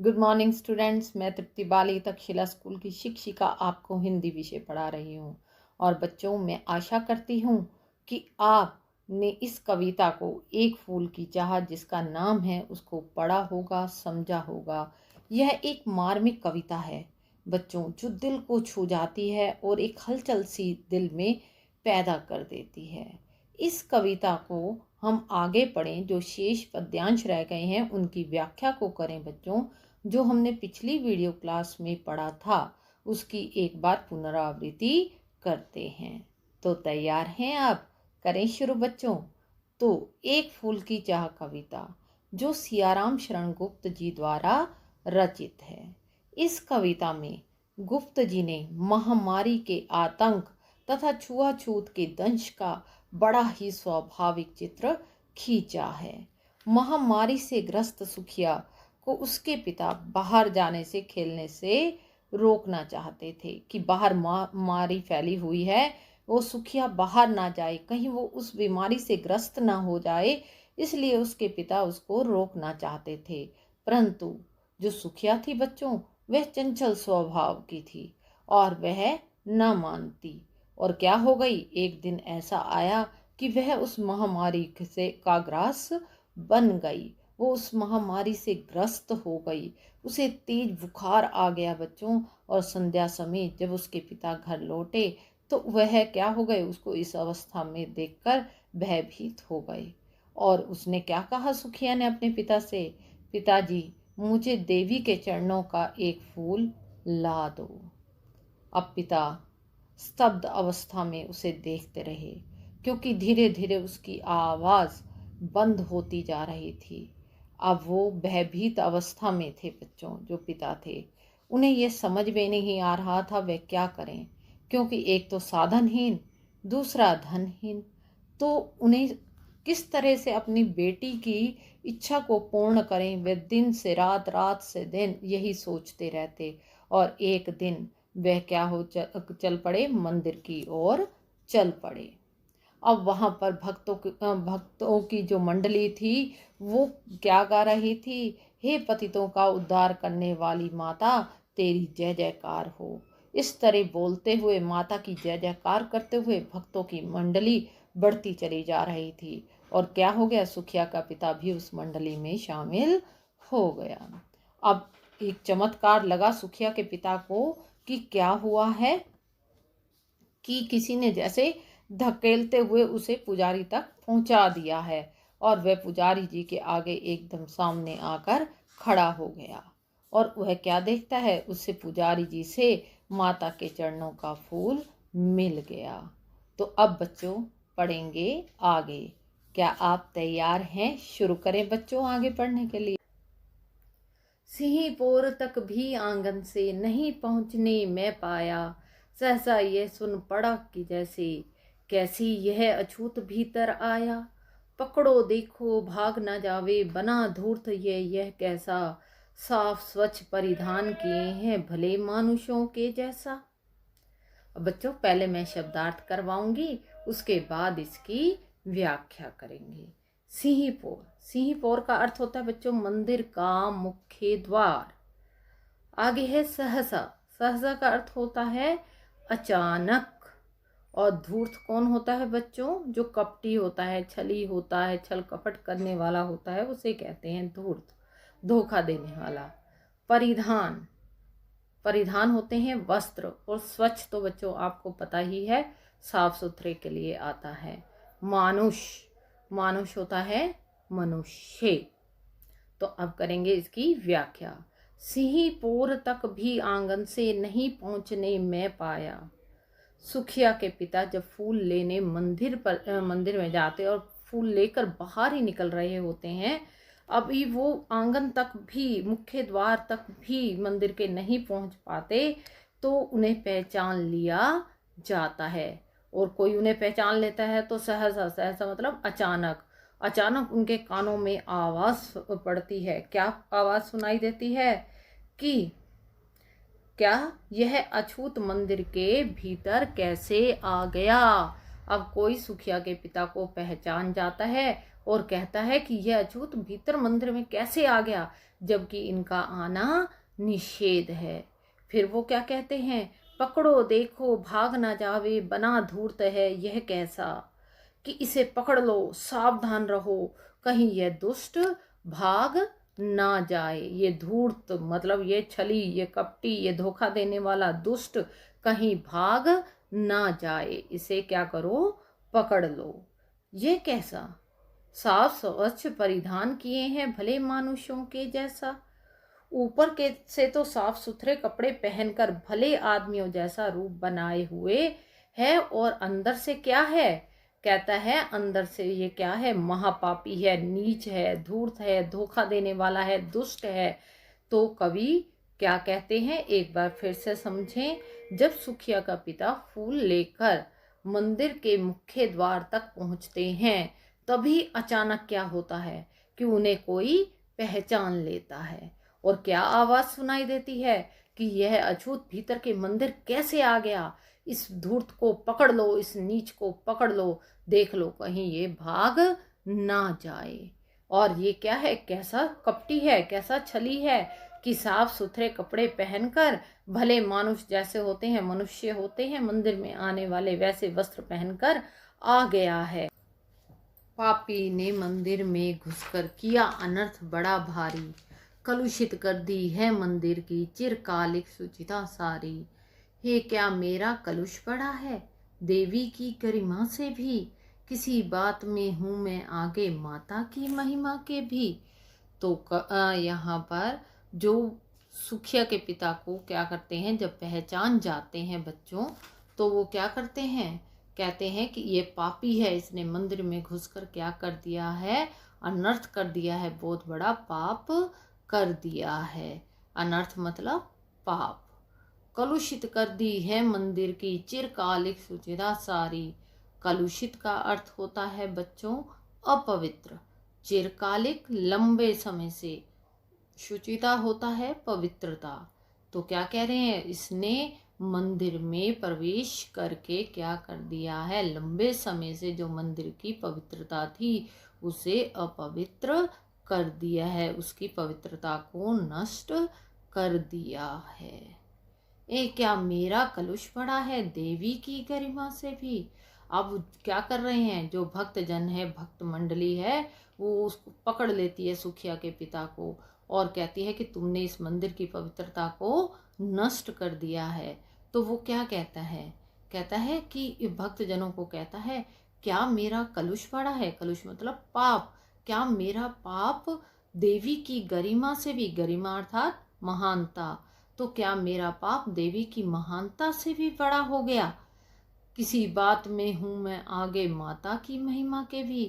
Good morning students. मैं तृप्ति बाली Takshashila school की शिक्षिका आपको हिंदी विषय पढ़ा रही हूँ। और बच्चों, मैं आशा करती हूँ कि आपने इस कविता को एक फूल की चाहत जिसका नाम है उसको पढ़ा होगा, समझा होगा। यह एक मार्मिक कविता है बच्चों, जो दिल को छू जाती है और एक हलचल सी दिल में पैदा कर देती है। इस कविता को हम आगे पढ़ें, जो शेष पद्यांश रह गए हैं उनकी व्याख्या को करें बच्चों। जो हमने पिछली वीडियो क्लास में पढ़ा था उसकी एक बार पुनरावृत्ति करते हैं। तो तैयार हैं आप? करें शुरू बच्चों। तो एक फूल की चाह कविता जो सियाराम शरण गुप्त जी द्वारा रचित है। इस कविता में गुप्त जी ने महामारी के आतंक तथा छुआछूत के दंश का बड़ा ही स्वाभाविक चित्र खींचा है। महामारी से ग्रस्त सुखिया को उसके पिता बाहर जाने से, खेलने से रोकना चाहते थे कि बाहर मारी फैली हुई है, वो सुखिया बाहर ना जाए, कहीं वो उस बीमारी से ग्रस्त ना हो जाए, इसलिए उसके पिता उसको रोकना चाहते थे। परंतु जो सुखिया थी बच्चों, वह चंचल स्वभाव की थी और वह न मानती। और क्या हो गई, एक दिन ऐसा आया कि वह उस महामारी से का ग्रास बन गई। वो उस महामारी से ग्रस्त हो गई, उसे तेज बुखार आ गया बच्चों। और संध्या समय जब उसके पिता घर लौटे तो वह क्या हो गए, उसको इस अवस्था में देखकर भयभीत हो गए। और उसने क्या कहा सुखिया ने अपने पिता से, पिताजी मुझे देवी के चरणों का एक फूल ला दो। अब पिता स्तब्ध अवस्था में उसे देखते रहे, क्योंकि धीरे धीरे उसकी आवाज़ बंद होती जा रही थी। अब वो भयभीत अवस्था में थे बच्चों। जो पिता थे उन्हें ये समझ में नहीं आ रहा था वे क्या करें, क्योंकि एक तो साधनहीन, दूसरा धनहीन। तो उन्हें किस तरह से अपनी बेटी की इच्छा को पूर्ण करें, वे दिन से रात, रात से दिन यही सोचते रहते। और एक दिन वह क्या हो चल पड़े, मंदिर की ओर चल पड़े। अब वहाँ पर भक्तों की जो मंडली थी वो क्या गा रही थी, हे पतितों का उद्धार करने वाली माता, तेरी जय जयकार हो। इस तरह बोलते हुए, माता की जय जयकार करते हुए भक्तों की मंडली बढ़ती चली जा रही थी। और क्या हो गया, सुखिया का पिता भी उस मंडली में शामिल हो गया। अब एक चमत्कार लगा सुखिया के पिता को कि क्या हुआ है कि किसी ने जैसे धकेलते हुए उसे पुजारी तक पहुंचा दिया है। और वह पुजारी जी के आगे एकदम सामने आकर खड़ा हो गया। और वह क्या देखता है, उससे पुजारी जी से माता के चरणों का फूल मिल गया। तो अब बच्चों पढ़ेंगे आगे। क्या आप तैयार हैं? शुरू करें बच्चों आगे पढ़ने के लिए। सिंहपुर तक भी आंगन से नहीं पहुंचने में पाया, सहसा ये सुन पड़ा कि जैसे कैसी यह अछूत भीतर आया। पकड़ो देखो भाग न जावे, बना धूर्त यह कैसा, साफ स्वच्छ परिधान किए हैं भले मानुषों के जैसा। अब बच्चों पहले मैं शब्दार्थ करवाऊंगी, उसके बाद इसकी व्याख्या करेंगे। सिंहपुर, सिंहपुर का अर्थ होता है बच्चों मंदिर का मुख्य द्वार। आगे है सहसा, सहसा का अर्थ होता है अचानक। और धूर्त कौन होता है बच्चों, जो कपटी होता है, छली होता है, छल कपट करने वाला होता है, उसे कहते हैं धूर्त, धोखा देने वाला। परिधान, परिधान होते हैं वस्त्र। और स्वच्छ तो बच्चों आपको पता ही है, साफ सुथरे के लिए आता है। मानुष, मानुष होता है मनुष्य। तो अब करेंगे इसकी व्याख्या। सिंहपुर तक भी आंगन से नहीं पहुंचने में पाया। सुखिया के पिता जब फूल लेने मंदिर में जाते और फूल लेकर बाहर ही निकल रहे होते हैं, अभी वो आंगन तक भी, मुख्य द्वार तक भी मंदिर के नहीं पहुंच पाते, तो उन्हें पहचान लिया जाता है। और कोई उन्हें पहचान लेता है तो सहसा, सहसा मतलब अचानक, अचानक उनके कानों में आवाज पड़ती है। क्या आवाज सुनाई देती है कि क्या यह अछूत मंदिर के भीतर कैसे आ गया। अब कोई सुखिया के पिता को पहचान जाता है और कहता है कि यह अछूत भीतर मंदिर में कैसे आ गया, जबकि इनका आना निषेध है। फिर वो क्या कहते हैं, पकड़ो देखो भाग ना जावे, बना धूर्त है यह कैसा, कि इसे पकड़ लो सावधान रहो, कहीं यह दुष्ट भाग ना जाए। ये धूर्त मतलब ये छली, ये कपटी, ये धोखा देने वाला दुष्ट कहीं भाग ना जाए, इसे क्या करो, पकड़ लो। ये कैसा, साफ स्वच्छ परिधान किए हैं भले मानुषों के जैसा, ऊपर के से तो साफ सुथरे कपड़े पहनकर भले आदमियों जैसा रूप बनाए हुए है, और अंदर से क्या है, कहता है अंदर से ये क्या है, महापापी है, नीच है, धूर्त है, धोखा देने वाला है, दुष्ट है। तो कवि क्या कहते हैं, एक बार फिर से समझें। जब सुखिया का पिता फूल लेकर मंदिर के मुख्य द्वार तक पहुंचते हैं, तभी अचानक क्या होता है कि उन्हें कोई पहचान लेता है, और क्या आवाज सुनाई देती है कि यह अछूत भीतर के मंदिर कैसे आ गया, इस धूर्त को पकड़ लो, इस नीच को पकड़ लो, देख लो कहीं ये भाग ना जाए। और ये क्या है, कैसा कपटी है, कैसा छली है, कि साफ सुथरे कपड़े पहनकर भले मानुष जैसे होते हैं, मनुष्य होते हैं मंदिर में आने वाले, वैसे वस्त्र पहनकर आ गया है। पापी ने मंदिर में घुसकर किया अनर्थ बड़ा भारी, कलुषित कर दी है मंदिर की चिरकालिक शुचिता सारी। हे क्या मेरा कलुष पड़ा है देवी की गरिमा से भी, किसी बात में हूँ मैं आगे माता की महिमा के भी। तो यहाँ पर जो सुखिया के पिता को क्या करते हैं, जब पहचान जाते हैं बच्चों, तो वो क्या करते हैं, कहते हैं कि ये पापी है, इसने मंदिर में घुसकर क्या कर दिया है, अनर्थ कर दिया है, बहुत बड़ा पाप कर दिया है। अनर्थ मतलब पाप। कलुषित कर दी है मंदिर की चिरकालिक शुचिता सारी। कलुषित का अर्थ होता है बच्चों अपवित्र, चिरकालिक लंबे समय से, शुचिता होता है पवित्रता। तो क्या कह रहे हैं, इसने मंदिर में प्रवेश करके क्या कर दिया है, लंबे समय से जो मंदिर की पवित्रता थी उसे अपवित्र कर दिया है, उसकी पवित्रता को नष्ट कर दिया है। ए क्या मेरा कलुष पड़ा है देवी की गरिमा से भी। अब क्या कर रहे हैं, जो भक्त जन है, भक्त मंडली है, वो उसको पकड़ लेती है सुखिया के पिता को, और कहती है कि तुमने इस मंदिर की पवित्रता को नष्ट कर दिया है। तो वो क्या कहता है, कहता है कि भक्त जनों को कहता है, क्या मेरा कलुष पड़ा है, कलुष मतलब पाप, क्या मेरा पाप देवी की गरिमा से भी, गरिमा अर्थात महानता, तो क्या मेरा पाप देवी की महानता से भी बड़ा हो गया। किसी बात में हूँ मैं आगे माता की महिमा के भी,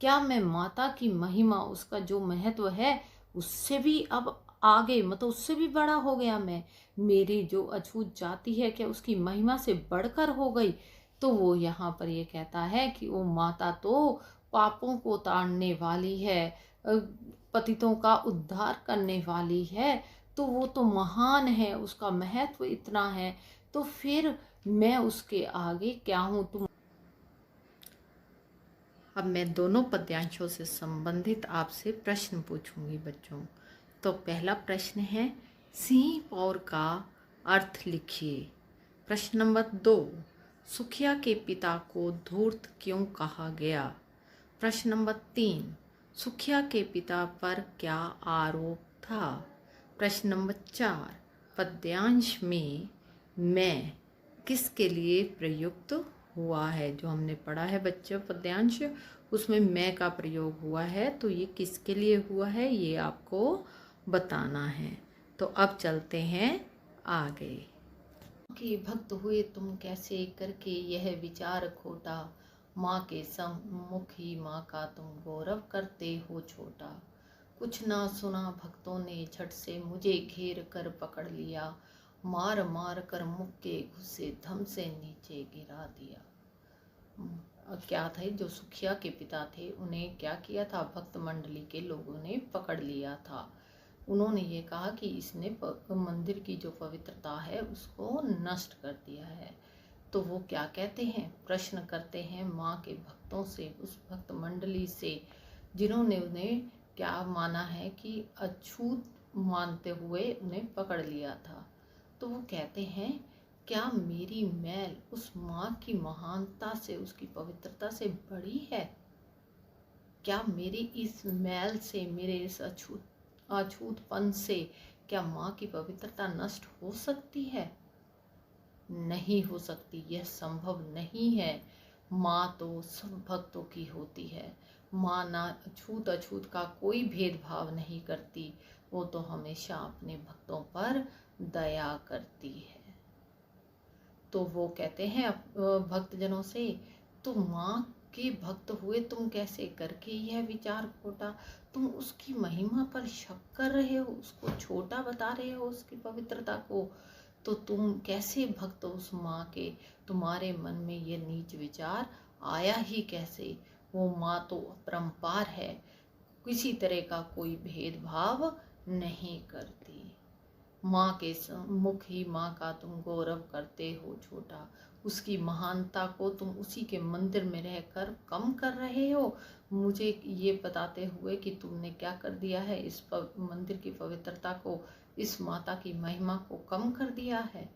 क्या मैं माता की महिमा, उसका जो महत्व है उससे भी अब आगे, मतलब उससे भी बड़ा हो गया मैं, मेरी जो अछूत जाति है क्या उसकी महिमा से बढ़कर हो गई। तो वो यहाँ पर ये कहता है कि वो माता तो पापों को ताड़ने वाली है, पतितों का उद्धार करने वाली है, तो वो तो महान है, उसका महत्व इतना है, तो फिर मैं उसके आगे क्या हूँ। तुम अब मैं दोनों पद्यांशों से संबंधित आपसे प्रश्न पूछूंगी बच्चों। तो पहला प्रश्न है, सिंह पौर का अर्थ लिखिए। प्रश्न नंबर 2, सुखिया के पिता को धूर्त क्यों कहा गया। प्रश्न नंबर 3, सुखिया के पिता पर क्या आरोप था। प्रश्न नंबर 4, पद्यांश में मैं किसके लिए प्रयुक्त हुआ है। जो हमने पढ़ा है बच्चों पद्यांश, उसमें मैं का प्रयोग हुआ है, तो ये किसके लिए हुआ है ये आपको बताना है। तो अब चलते हैं आगे। कि भक्त हुए तुम कैसे करके यह विचार खोटा, माँ के सम्मुख ही माँ का तुम गौरव करते हो छोटा। कुछ ना सुना भक्तों ने झट से मुझे घेर कर पकड़ लिया, मार मार कर मुख के घुसे धम से नीचे गिरा दिया। क्या था, जो सुखिया के पिता थे उन्हें क्या किया था, भक्त मंडली के लोगों ने पकड़ लिया था। उन्होंने ये कहा कि इसने मंदिर की जो पवित्रता है उसको नष्ट कर दिया है। तो वो क्या कहते हैं, प्रश्न करते हैं माँ के भक्तों से, उस भक्त मंडली से, जिन्होंने उन्हें क्या माना है कि अछूत मानते हुए उन्हें पकड़ लिया था। तो वो कहते हैं, क्या मेरी मैल उस माँ की महानता से, उसकी पवित्रता से बड़ी है? क्या मेरी इस मैल से, मेरे इस अछूतपन से क्या माँ की पवित्रता नष्ट हो सकती है? नहीं हो सकती, यह संभव नहीं है। माँ तो सब भक्तों की होती है। माँ ना अछूत अछूत का कोई भेदभाव नहीं करती, वो तो हमेशा अपने भक्तों पर दया करती है। तो वो कहते हैं भक्तजनों से, तुम माँ के भक्त हुए तुम कैसे करके यह विचार खोटा? तुम उसकी महिमा पर शक कर रहे हो, उसको छोटा बता रहे हो, उसकी पवित्रता को। तो तुम कैसे भक्त उस माँ के? तुम्हारे मन में ये नीच विचार आया ही कैसे? वो माँ तो अपरंपार है, किसी तरह का कोई भेदभाव नहीं करती। माँ के मुख ही माँ का तुम गौरव करते हो छोटा, उसकी महानता को तुम उसी के मंदिर में रहकर कम कर रहे हो, मुझे ये बताते हुए कि तुमने क्या कर दिया है, इस मंदिर की पवित्रता को, इस माता की महिमा को कम कर दिया है।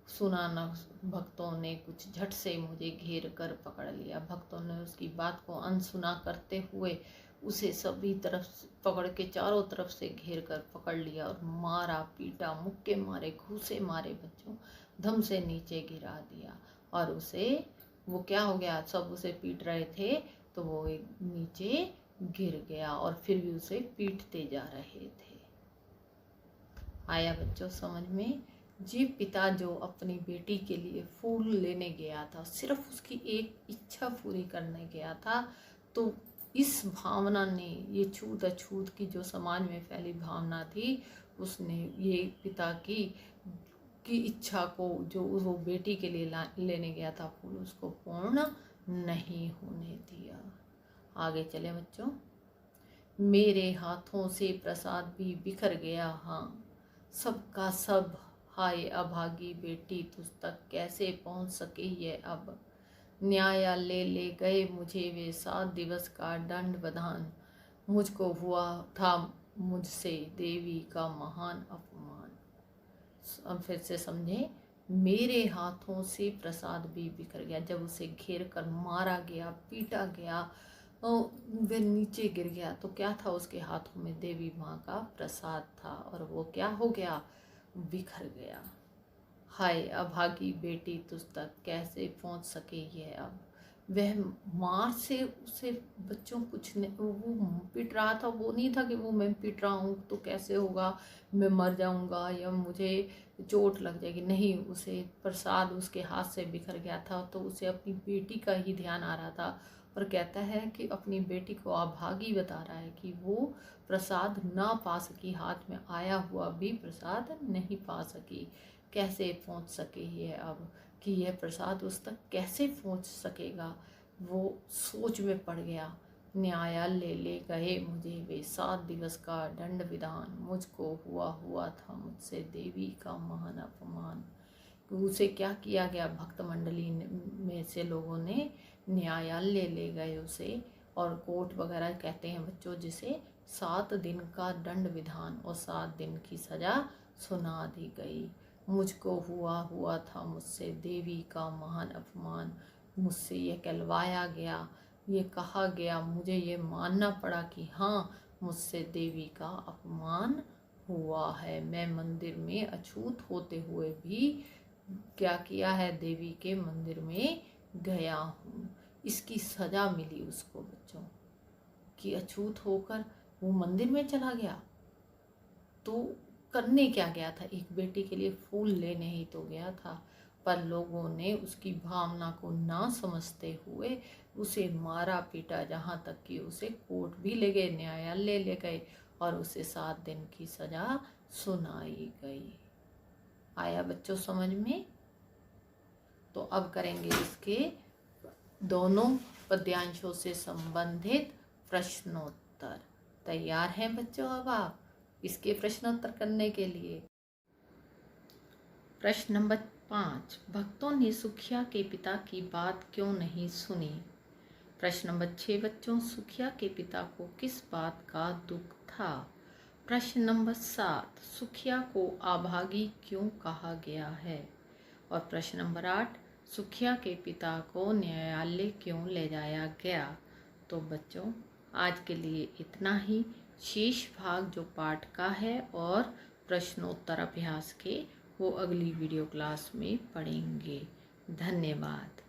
सुना न भक्तों ने कुछ, झट से मुझे घेर कर पकड़ लिया। भक्तों ने उसकी बात को अनसुना करते हुए उसे सभी तरफ पकड़ के चारों तरफ से घेर कर पकड़ लिया और मारा पीटा, मुक्के मारे, घूसे मारे, बच्चों धम से नीचे गिरा दिया। और उसे, वो क्या हो गया, सब उसे पीट रहे थे तो वो एक नीचे गिर गया और फिर भी उसे पीटते जा रहे थे। आया बच्चों समझ में? जी पिता जो अपनी बेटी के लिए फूल लेने गया था, सिर्फ उसकी एक इच्छा पूरी करने गया था, तो इस भावना ने, ये छूत अछूत की जो समाज में फैली भावना थी, उसने ये पिता की इच्छा को, जो वो बेटी के लिए लेने गया था फूल, उसको पूर्ण नहीं होने दिया। आगे चले बच्चों। मेरे हाथों से प्रसाद भी बिखर गया, हाँ सबका सब, हाय अभागी बेटी तुझ तक कैसे पहुंच सके ये अब। न्यायालय ले गए मुझे वे 7 दिवस का दंड विधान, मुझको हुआ था मुझसे देवी का महान अपमान। अब फिर से समझे, मेरे हाथों से प्रसाद भी बिखर गया। जब उसे घेर कर मारा गया, पीटा गया, वह नीचे गिर गया, तो क्या था उसके हाथों में? देवी माँ का प्रसाद था, और वो क्या हो गया? बिखर गया। हाय अभागी बेटी तुझ तक कैसे पहुंच सके ये अब। वह मार से उसे, बच्चों कुछ नहीं, वो पिट रहा था, वो नहीं था कि वो मैं पिट रहा हूँ तो कैसे होगा, मैं मर जाऊंगा या मुझे चोट लग जाएगी, नहीं, उसे प्रसाद उसके हाथ से बिखर गया था, तो उसे अपनी बेटी का ही ध्यान आ रहा था। और कहता है कि अपनी बेटी को अभागी बता रहा है कि वो प्रसाद ना पा सकी, हाथ में आया हुआ भी प्रसाद नहीं पा सकी। कैसे पहुंच सके ये अब, कि यह प्रसाद उस तक कैसे पहुंच सकेगा? वो सोच में पड़ गया। न्यायालय ले गए मुझे वे 7 दिवस का दंड विधान, मुझको हुआ था मुझसे देवी का महान अपमान। उसे क्या किया गया? भक्त मंडली में से लोगों ने न्यायालय ले गए उसे, और कोर्ट वगैरह कहते हैं बच्चों जिसे, 7 दिन का दंड विधान और 7 दिन की सजा सुना दी गई। मुझको हुआ था मुझसे देवी का महान अपमान, मुझसे ये कहलवाया गया, ये कहा गया, मुझे ये मानना पड़ा कि हाँ मुझसे देवी का अपमान हुआ है। मैं मंदिर में अछूत होते हुए भी क्या किया है? देवी के मंदिर में गया हूँ। इसकी सजा मिली उसको बच्चों, कि अछूत होकर वो मंदिर में चला गया। तो करने क्या गया था? एक बेटी के लिए फूल लेने ही तो गया था, पर लोगों ने उसकी भावना को ना समझते हुए उसे मारा पीटा, जहाँ तक कि उसे कोर्ट भी ले गए, न्यायालय ले गए, और उसे 7 दिन की सजा सुनाई गई। आया बच्चों समझ में? तो अब करेंगे इसके दोनों पद्यांशों से संबंधित प्रश्नोत्तर। तैयार हैं बच्चों अब आप इसके प्रश्नोत्तर करने के लिए? प्रश्न नंबर 5, भक्तों ने सुखिया के पिता की बात क्यों नहीं सुनी? प्रश्न नंबर 6 बच्चों, सुखिया के पिता को किस बात का दुख था? प्रश्न नंबर 7, सुखिया को अभागी क्यों कहा गया है? और प्रश्न नंबर 8, सुखिया के पिता को न्यायालय क्यों ले जाया गया? तो बच्चों आज के लिए इतना ही। शेष भाग जो पाठ का है और प्रश्नोत्तर अभ्यास के वो अगली वीडियो क्लास में पढ़ेंगे। धन्यवाद।